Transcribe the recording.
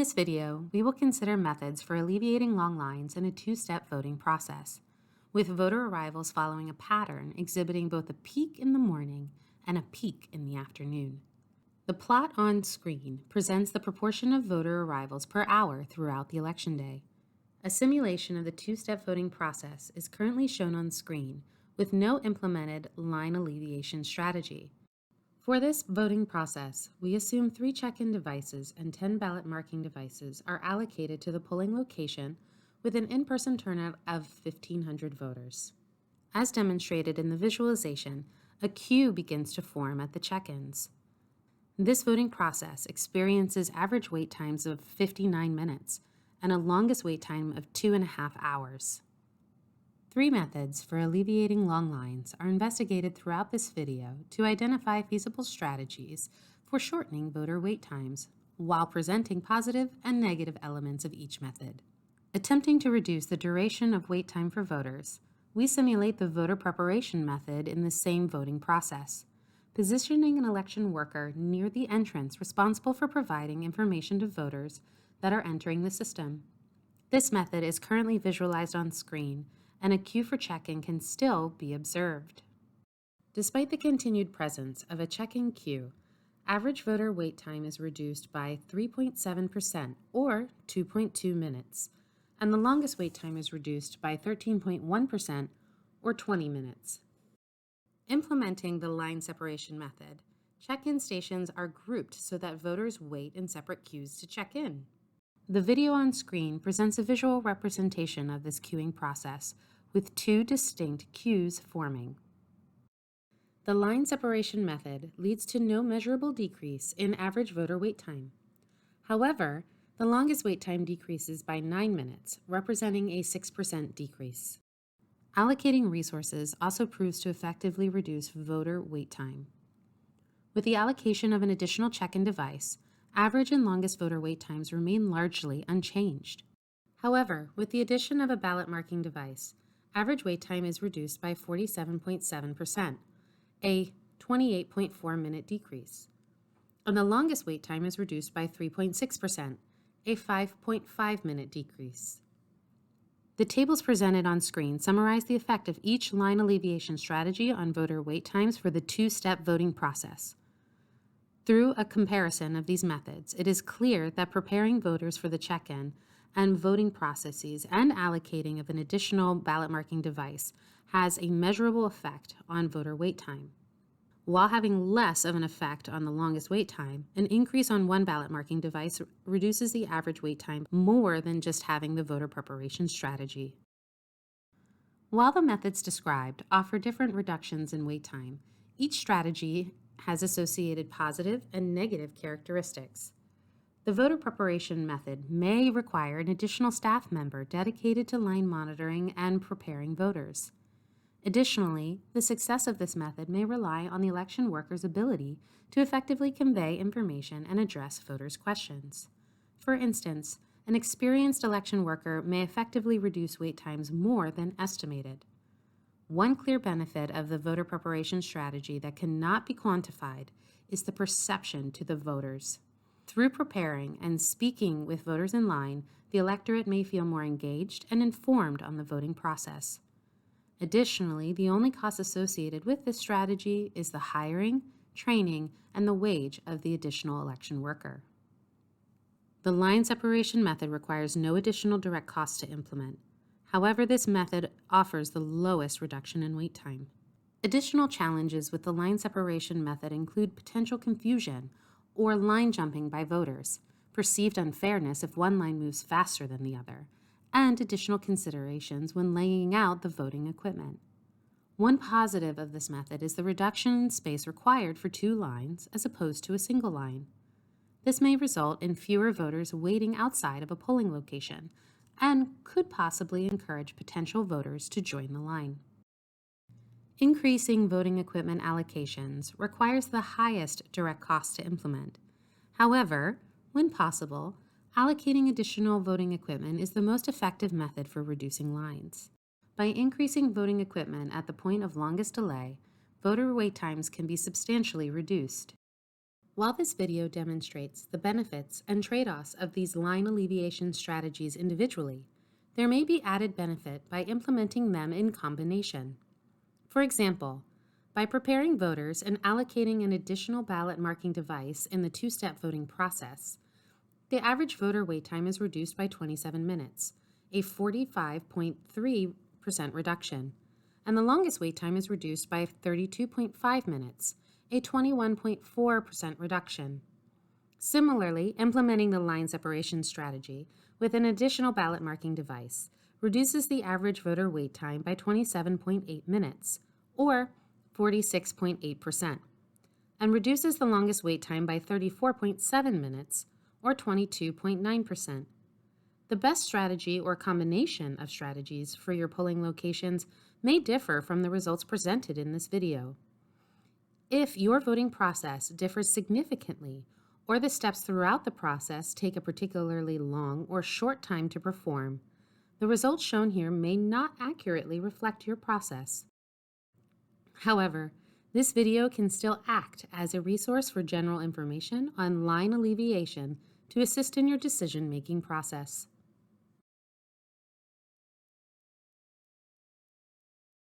this video, we will consider methods for alleviating long lines in a two-step voting process, with voter arrivals following a pattern exhibiting both a peak in the morning and a peak in the afternoon. The plot on screen presents the proportion of voter arrivals per hour throughout the election day. A simulation of the two-step voting process is currently shown on screen with no implemented line alleviation strategy. For this voting process, we assume 3 check-in devices and 10 ballot marking devices are allocated to the polling location with an in-person turnout of 1,500 voters. As demonstrated in the visualization, a queue begins to form at the check-ins. This voting process experiences average wait times of 59 minutes and a longest wait time of 2.5 hours. 3 methods for alleviating long lines are investigated throughout this video to identify feasible strategies for shortening voter wait times while presenting positive and negative elements of each method. Attempting to reduce the duration of wait time for voters, we simulate the voter preparation method in the same voting process, positioning an election worker near the entrance responsible for providing information to voters that are entering the system. This method is currently visualized on screen, and a queue for check-in can still be observed. Despite the continued presence of a check-in queue, average voter wait time is reduced by 3.7% or 2.2 minutes, and the longest wait time is reduced by 13.1% or 20 minutes. Implementing the line separation method, check-in stations are grouped so that voters wait in separate queues to check in. The video on screen presents a visual representation of this queuing process, with 2 distinct queues forming. The line separation method leads to no measurable decrease in average voter wait time. However, the longest wait time decreases by 9 minutes, representing a 6% decrease. Allocating resources also proves to effectively reduce voter wait time. With the allocation of an additional check-in device, average and longest voter wait times remain largely unchanged. However, with the addition of a ballot marking device, average wait time is reduced by 47.7%, a 28.4-minute decrease. And the longest wait time is reduced by 3.6%, a 5.5-minute decrease. The tables presented on screen summarize the effect of each line alleviation strategy on voter wait times for the two-step voting process. Through a comparison of these methods, it is clear that preparing voters for the check-in and voting processes and allocating of an additional ballot marking device has a measurable effect on voter wait time. While having less of an effect on the longest wait time, an increase on one ballot marking device reduces the average wait time more than just having the voter preparation strategy. While the methods described offer different reductions in wait time, each strategy has associated positive and negative characteristics. The voter preparation method may require an additional staff member dedicated to line monitoring and preparing voters. Additionally, the success of this method may rely on the election worker's ability to effectively convey information and address voters' questions. For instance, an experienced election worker may effectively reduce wait times more than estimated. One clear benefit of the voter preparation strategy that cannot be quantified is the perception to the voters. Through preparing and speaking with voters in line, the electorate may feel more engaged and informed on the voting process. Additionally, the only cost associated with this strategy is the hiring, training, and the wage of the additional election worker. The line separation method requires no additional direct cost to implement. However, this method offers the lowest reduction in wait time. Additional challenges with the line separation method include potential confusion or line jumping by voters, perceived unfairness if one line moves faster than the other, and additional considerations when laying out the voting equipment. One positive of this method is the reduction in space required for 2 lines as opposed to a single line. This may result in fewer voters waiting outside of a polling location and could possibly encourage potential voters to join the line. Increasing voting equipment allocations requires the highest direct cost to implement. However, when possible, allocating additional voting equipment is the most effective method for reducing lines. By increasing voting equipment at the point of longest delay, voter wait times can be substantially reduced. While this video demonstrates the benefits and trade-offs of these line alleviation strategies individually, there may be added benefit by implementing them in combination. For example, by preparing voters and allocating an additional ballot marking device in the two-step voting process, the average voter wait time is reduced by 27 minutes, a 45.3% reduction, and the longest wait time is reduced by 32.5 minutes, a 21.4% reduction. Similarly, implementing the line separation strategy with an additional ballot marking device reduces the average voter wait time by 27.8 minutes, or 46.8%, and reduces the longest wait time by 34.7 minutes, or 22.9%. The best strategy or combination of strategies for your polling locations may differ from the results presented in this video. If your voting process differs significantly, or the steps throughout the process take a particularly long or short time to perform, the results shown here may not accurately reflect your process. However, this video can still act as a resource for general information on line alleviation to assist in your decision-making process.